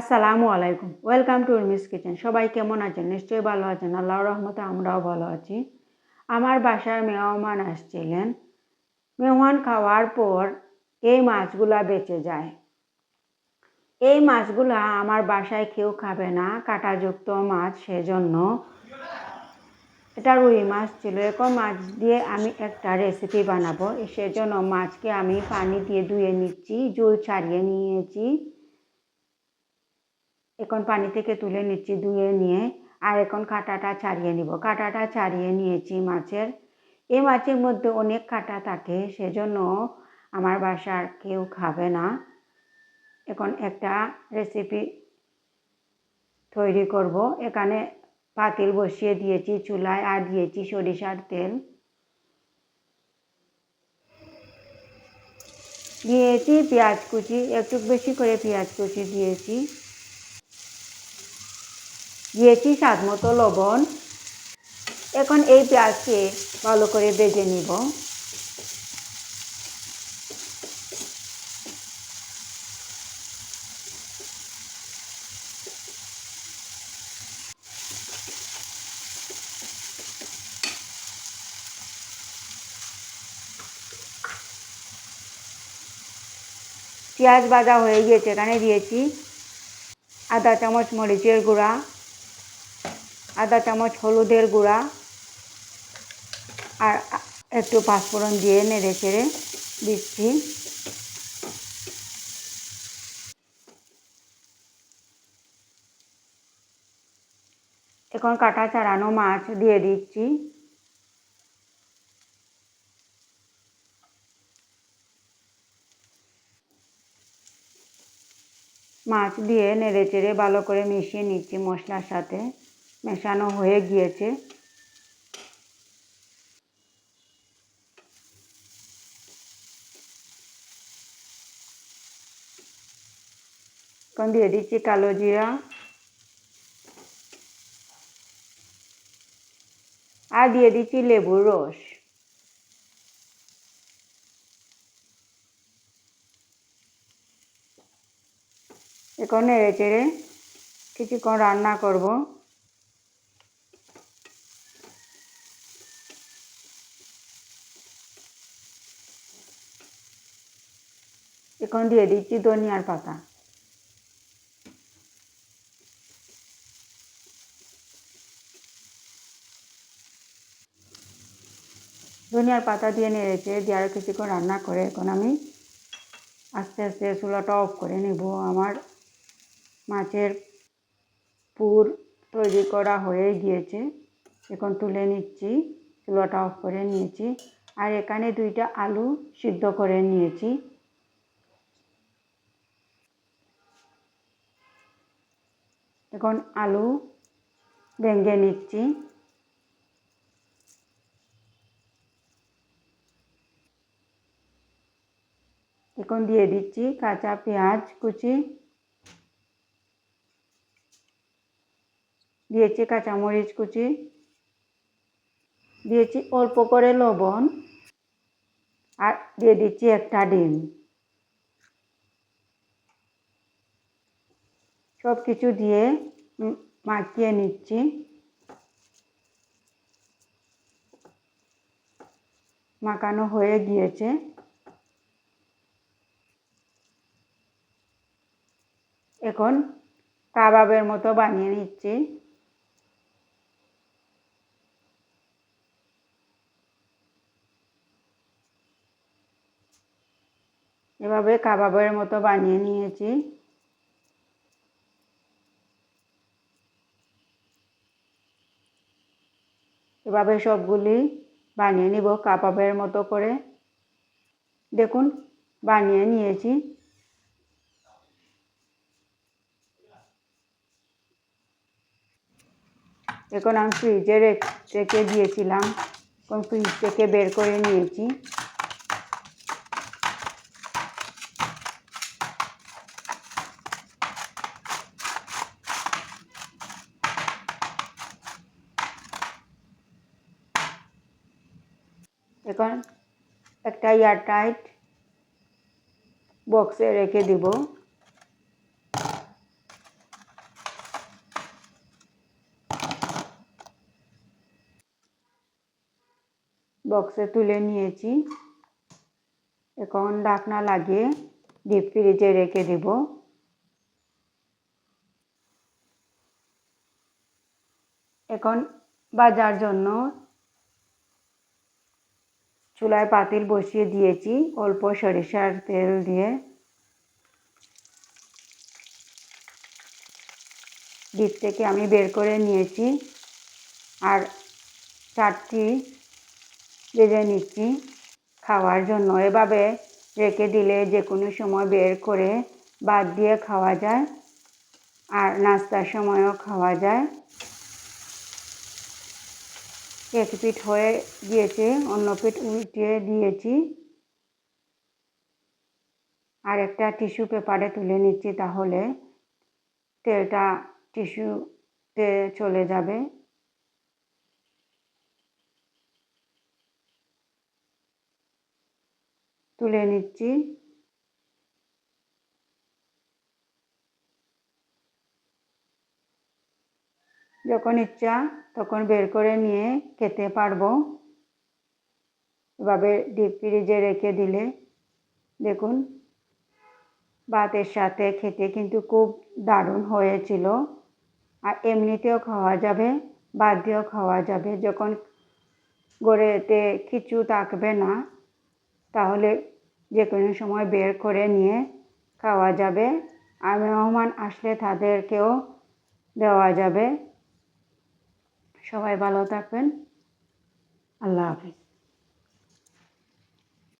আসসালামু আলাইকুম। Welcome to Urmi's kitchen. সবাই কেমন আছেন? নিশ্চয়ই ভালো আছেন। আল্লাহর রহমতে আমরাও ভালো আছি। আমার বাসায় মেহমান আসছিলেন। মেহমান খাওয়ার পর এই মাছগুলা বেঁচে যায়। এই মাছগুলা আমার বাসায় কেউ খাবে না, কাঁটাযুক্ত মাছ, সেজন্য এটা রুই মাছ ছিল। এখন মাছ দিয়ে আমি একটা রেসিপি বানাবো। সেজন্য মাছকে আমি পানি দিয়ে ধুয়ে নিচ্ছি, জল ছাড়িয়ে নিয়েছি। এখন পানি থেকে তুলে নিচ্ছি ধুয়ে নিয়ে। আর এখন কাঁটাটা ছাড়িয়ে নিব। কাঁটাটা ছাড়িয়ে নিয়েছি মাছের। এই মাছের মধ্যে অনেক কাঁটা থাকে, সেজন্য আমার বাসার কেউ খাবে না। এখন একটা রেসিপি তৈরি করব। এখানে পাতিল বসিয়ে দিয়েছি চুলায়, আর দিয়েছি সরিষার তেল। দিয়েছি পেঁয়াজ কুচি, একটু বেশি করে পেঁয়াজ কুচি দিয়েছি। দিয়েছি স্বাদ মতো লবণ। এখন এই পেঁয়াজকে ভালো করে ভেজে নিব। পেঁয়াজ ভাজা হয়ে গিয়েছে। এখানে দিয়েছি আধা চামচ মরিচের গুঁড়া, আধা চামচ হলুদের গুঁড়া, আর একটু পাঁচফোড়ন দিয়ে নেড়ে চেড়ে দিচ্ছি। এখন কাটা ছাড়ানো মাছ দিয়ে দিচ্ছি। মাছ দিয়ে নেড়ে চেড়ে ভালো করে মিশিয়ে নিচ্ছি মশলার সাথে। মেশানো হয়ে গিয়েছে। এখন দিয়ে দিচ্ছি কালো জিরা, আর দিয়ে দিচ্ছি লেবুর রস। এখন নেড়ে চেড়ে কিছুক্ষণ রান্না করব। এখন দিয়ে দিচ্ছি ধনিয়ার পাতা। ধনিয়ার পাতা দিয়ে নেড়েছে দিয়ে আরও কিছুক্ষণ রান্না করে এখন আমি আস্তে আস্তে চুলাটা অফ করে নেব। আমার মাছের পুর তৈরি করা হয়ে গিয়েছে। এখন তুলে নিচ্ছি। চুলাটা অফ করে নিয়েছি। আর এখানে 2টা আলু সিদ্ধ করে নিয়েছি। এখন আলু ভেঙে নিচ্ছি। এখন দিয়ে দিচ্ছি কাঁচা পেঁয়াজ কুচি, দিয়েছি কাঁচামরিচ কুচি, দিয়েছি অল্প করে লবণ, আর দিয়ে দিচ্ছি একটা ডিম। সব কিছু দিয়ে মাখিয়ে নিচ্ছি। মাখানো হয়ে গিয়েছে। এখন কাবাবের মতো বানিয়ে নিচ্ছি। এভাবে কাবাবের মতো বানিয়ে নিয়েছি। এভাবে সবগুলি বানিয়ে নিব কাবাবের মতো করে। দেখুন বানিয়ে নিয়েছি। এখন আমি ফ্রিজে রেখে দিয়েছিলাম। এখন ফ্রিজ থেকে বের করে নিয়েছি। এখন একটা এয়ারটাইট বক্সে রেখে দিব। বক্সে তুলে নিয়েছি। এখন ঢাকনা লাগিয়ে ডিপ ফ্রিজে রেখে দেব। এখন ভাজার জন্য চুলায় পাতিল বসিয়ে দিয়েছি অল্প সরিষার তেল দিয়ে। ডিপ থেকে আমি বের করে নিয়েছি আর 4টি ভেজে নিচ্ছি খাওয়ার জন্য। এভাবে রেখে দিলে যে কোনো সময় বের করে ভাত দিয়ে খাওয়া যায় আর নাস্তার সময়ও খাওয়া যায়। এক পিঠ হয়ে গিয়েছে, অন্য পিঠ উল্টিয়ে দিয়েছি আর একটা টিস্যু পেপারে তুলে নিচ্ছি, তাহলে তেলটা টিস্যুতে চলে যাবে। তুলে নিচ্ছি। যখন ইচ্ছা তখন বের করে নিয়ে খেতে পারবো। এভাবে ডিপ ফ্রিজে রেখে দিলে দেখুন ভাতের সাথে খেতে কিন্তু খুব দারুণ হয়েছিল। আর এমনিতেও খাওয়া যাবে, ভাত দিয়েও খাওয়া যাবে। যখন ঘরেতে কিছু থাকবে না তাহলে যে কোনো সময় বের করে নিয়ে খাওয়া যাবে আর মেহমান আসলে তাদেরকেও দেওয়া যাবে। সবাই ভালো থাকবেন। আল্লাহ হাফেজ।